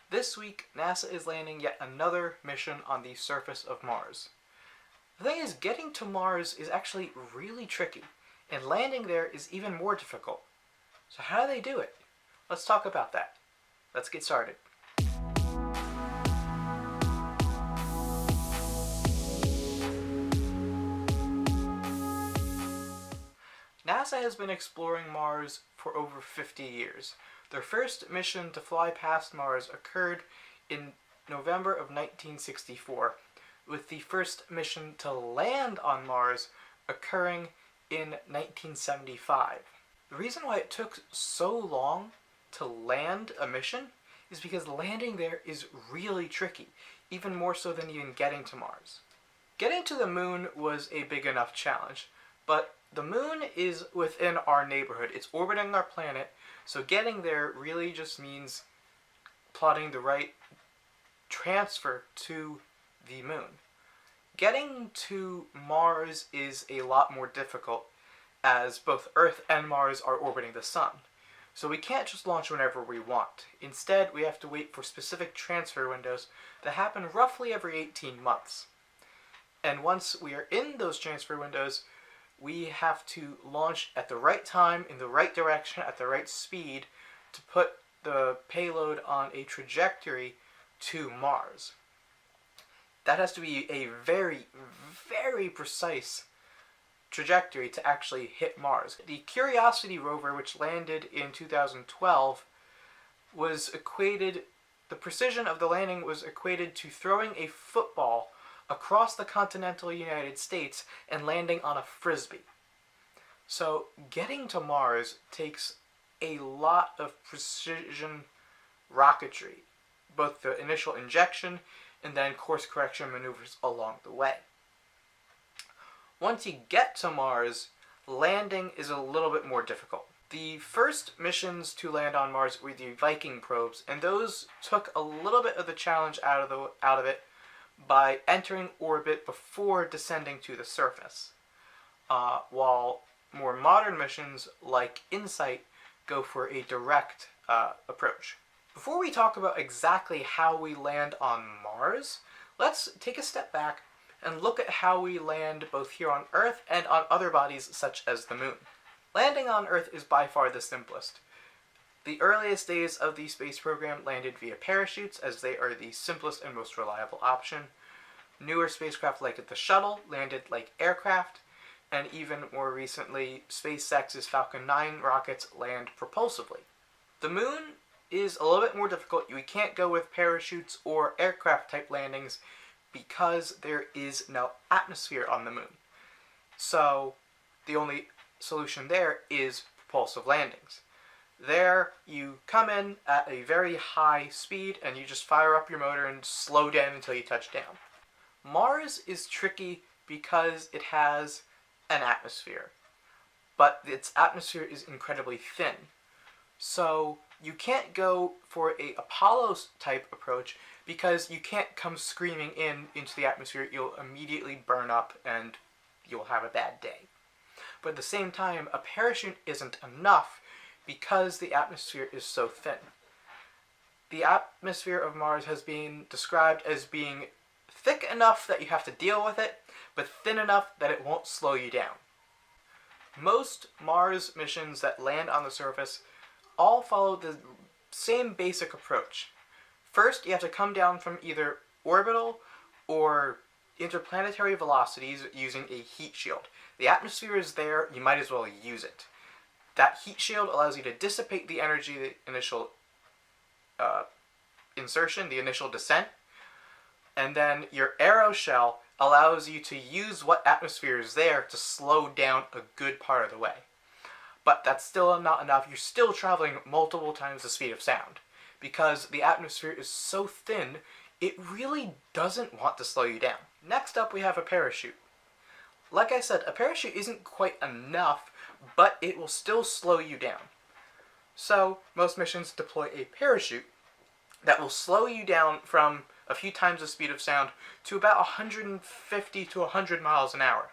This week, NASA is landing yet another mission on the surface of Mars. The thing is, getting to Mars is actually really tricky, and landing there is even more difficult. So how do they do it? Let's talk about that. Let's get started. NASA has been exploring Mars for over 50 years. Their first mission to fly past Mars occurred in November of 1964, with the first mission to land on Mars occurring in 1975. The reason why it took so long to land a mission is because landing there is really tricky, even more so than even getting to Mars. Getting to the moon was a big enough challenge, but the moon is within our neighborhood. It's orbiting our planet, so getting there really just means plotting the right transfer to the moon. Getting to Mars is a lot more difficult, as both Earth and Mars are orbiting the Sun. So we can't just launch whenever we want. Instead, we have to wait for specific transfer windows that happen roughly every 18 months. And once we are in those transfer windows, we have to launch at the right time, in the right direction, at the right speed to put the payload on a trajectory to Mars. That has to be a very, very precise trajectory to actually hit Mars. The Curiosity rover, which landed in 2012, the precision of the landing was equated to throwing a football across the continental United States and landing on a frisbee. So getting to Mars takes a lot of precision rocketry, both the initial injection and then course correction maneuvers along the way. Once you get to Mars, landing is a little bit more difficult. The first missions to land on Mars were the Viking probes, and those took a little bit of the challenge out of it by entering orbit before descending to the surface, while more modern missions like InSight go for a direct approach. Before we talk about exactly how we land on Mars, let's take a step back and look at how we land both here on Earth and on other bodies such as the Moon. Landing on Earth is by far the simplest. The earliest days of the space program landed via parachutes, as they are the simplest and most reliable option. Newer spacecraft like the shuttle landed like aircraft, and even more recently, SpaceX's Falcon 9 rockets land propulsively. The Moon is a little bit more difficult. We can't go with parachutes or aircraft type landings because there is no atmosphere on the Moon. So the only solution there is propulsive landings. There, you come in at a very high speed and you just fire up your motor and slow down until you touch down. Mars is tricky because it has an atmosphere, but its atmosphere is incredibly thin. So you can't go for a Apollo type approach because you can't come screaming into the atmosphere. You'll immediately burn up and you'll have a bad day. But at the same time, a parachute isn't enough because the atmosphere is so thin. The atmosphere of Mars has been described as being thick enough that you have to deal with it, but thin enough that it won't slow you down. Most Mars missions that land on the surface all follow the same basic approach. First, you have to come down from either orbital or interplanetary velocities using a heat shield. The atmosphere is there, you might as well use it. That heat shield allows you to dissipate the energy of the initial insertion, the initial descent, and then your aeroshell allows you to use what atmosphere is there to slow down a good part of the way. But that's still not enough. You're still traveling multiple times the speed of sound because the atmosphere is so thin, it really doesn't want to slow you down. Next up, we have a parachute. Like I said, a parachute isn't quite enough, but it will still slow you down. So most missions deploy a parachute that will slow you down from a few times the speed of sound to about 150 to 100 miles an hour,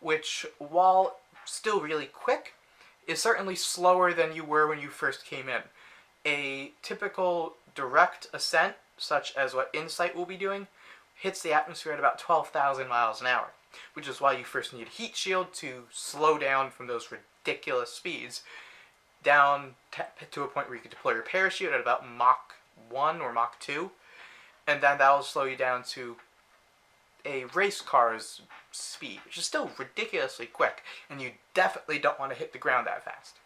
which, while still really quick, is certainly slower than you were when you first came in. A typical direct ascent, such as what InSight will be doing, hits the atmosphere at about 12,000 miles an hour, which is why you first need a heat shield to slow down from those ridiculous speeds down to a point where you can deploy your parachute at about Mach 1 or Mach 2, and then that will slow you down to a race car's speed, which is still ridiculously quick, and you definitely don't want to hit the ground that fast.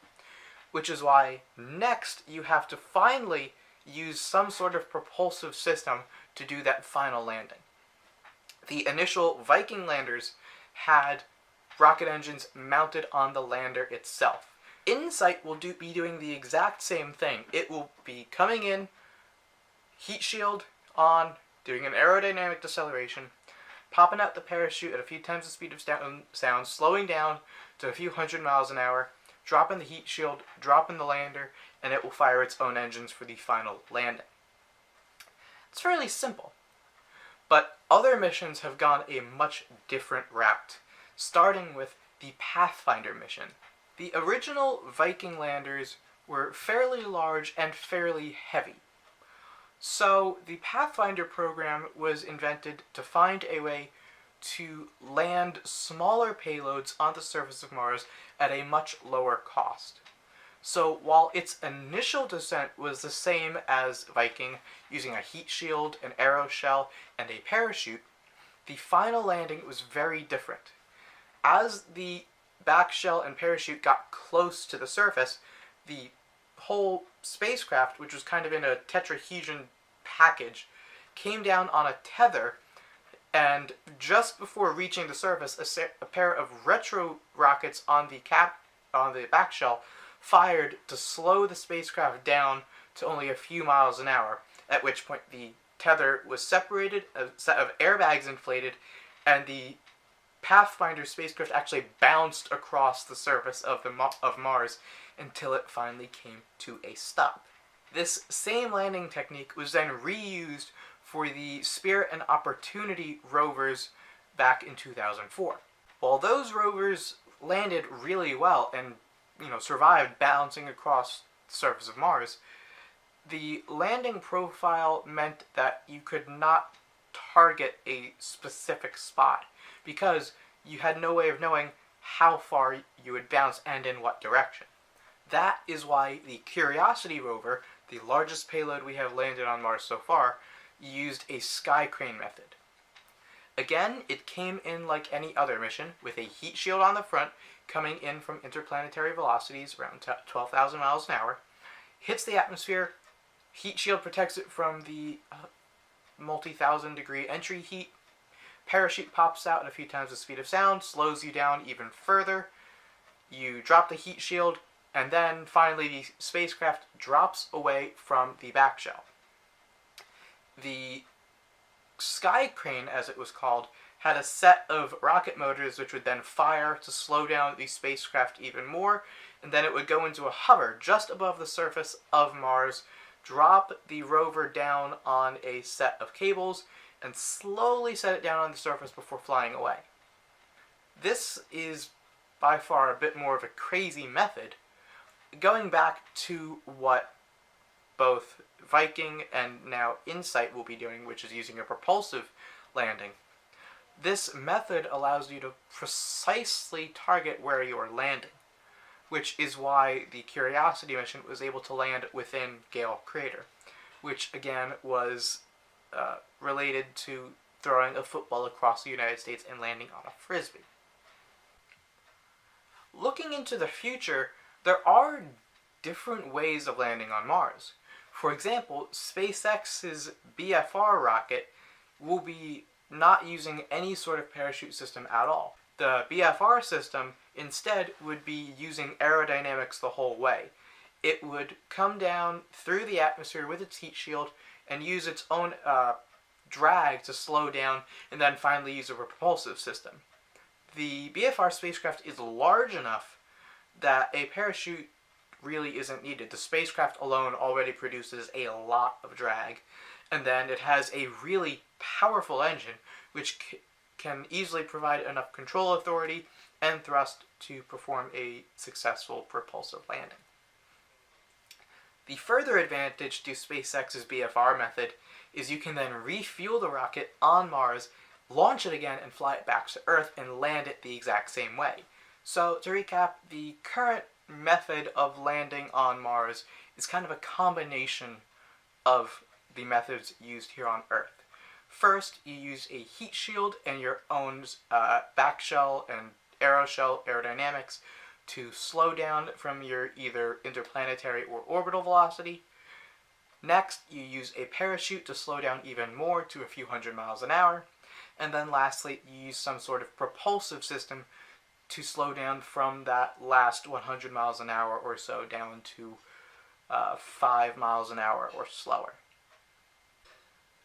Which is why next you have to finally use some sort of propulsive system to do that final landing. The initial Viking landers had rocket engines mounted on the lander itself. InSight will be doing the exact same thing. It will be coming in, heat shield on, doing an aerodynamic deceleration, popping out the parachute at a few times the speed of sound, slowing down to a few hundred miles an hour, dropping the heat shield, dropping the lander, and it will fire its own engines for the final landing. It's fairly simple. But other missions have gone a much different route, starting with the Pathfinder mission. The original Viking landers were fairly large and fairly heavy. So the Pathfinder program was invented to find a way to land smaller payloads on the surface of Mars at a much lower cost. So while its initial descent was the same as Viking, using a heat shield, an aeroshell, and a parachute, the final landing was very different. As the back shell and parachute got close to the surface, the whole spacecraft, which was kind of in a tetrahedron package, came down on a tether, and just before reaching the surface, a pair of retro rockets on the back shell fired to slow the spacecraft down to only a few miles an hour, at which point the tether was separated, a set of airbags inflated, and the Pathfinder spacecraft actually bounced across the surface of Mars until it finally came to a stop. This same landing technique was then reused for the Spirit and Opportunity rovers back in 2004. While those rovers landed really well and survived bouncing across the surface of Mars, the landing profile meant that you could not target a specific spot because you had no way of knowing how far you would bounce and in what direction. That is why the Curiosity rover, the largest payload we have landed on Mars so far, used a sky crane method. Again, it came in like any other mission, with a heat shield on the front, coming in from interplanetary velocities around 12,000 miles an hour, hits the atmosphere, heat shield protects it from the multi-thousand degree entry heat, parachute pops out at a few times the speed of sound, slows you down even further, you drop the heat shield, and then finally the spacecraft drops away from the back shell. The sky crane, as it was called, had a set of rocket motors which would then fire to slow down the spacecraft even more, and then it would go into a hover just above the surface of Mars, drop the rover down on a set of cables, and slowly set it down on the surface before flying away. This is by far a bit more of a crazy method. Going back to what both Viking and now InSight will be doing, which is using a propulsive landing, this method allows you to precisely target where you are landing, which is why the Curiosity mission was able to land within Gale Crater, which again was related to throwing a football across the United States and landing on a frisbee. Looking into the future, there are different ways of landing on Mars. For example, SpaceX's BFR rocket will be not using any sort of parachute system at all. The BFR system instead would be using aerodynamics the whole way. It would come down through the atmosphere with its heat shield and use its own drag to slow down, and then finally use a propulsive system. The BFR spacecraft is large enough that a parachute really isn't needed. The spacecraft alone already produces a lot of drag, and then it has a really powerful engine which can easily provide enough control authority and thrust to perform a successful propulsive landing. The further advantage to SpaceX's BFR method is you can then refuel the rocket on Mars, launch it again, and fly it back to Earth and land it the exact same way. So to recap, the current method of landing on Mars is kind of a combination of the methods used here on Earth. First, you use a heat shield and your own back shell and aeroshell aerodynamics to slow down from your either interplanetary or orbital velocity. Next, you use a parachute to slow down even more to a few hundred miles an hour. And then lastly, you use some sort of propulsive system to slow down from that last 100 miles an hour or so down to 5 miles an hour or slower.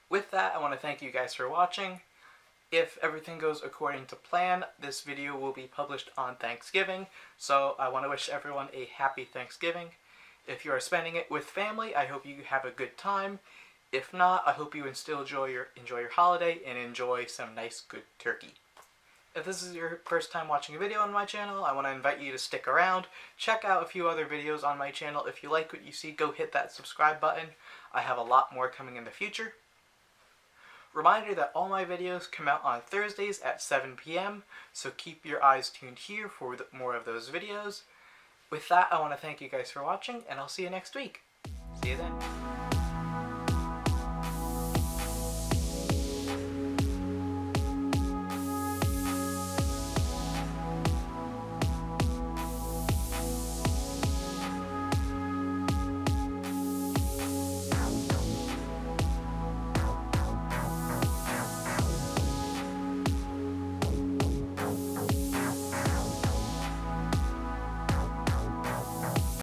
With that, I want to thank you guys for watching. If everything goes according to plan, this video will be published on Thanksgiving, so I want to wish everyone a happy Thanksgiving. If you are spending it with family, I hope you have a good time. If not, I hope you still enjoy your holiday and enjoy some nice good turkey. If this is your first time watching a video on my channel, I want to invite you to stick around. Check out a few other videos on my channel. If you like what you see, go hit that subscribe button. I have a lot more coming in the future. Reminder that all my videos come out on Thursdays at 7 p.m., so keep your eyes tuned here for more of those videos. With that, I want to thank you guys for watching, and I'll see you next week. See you then.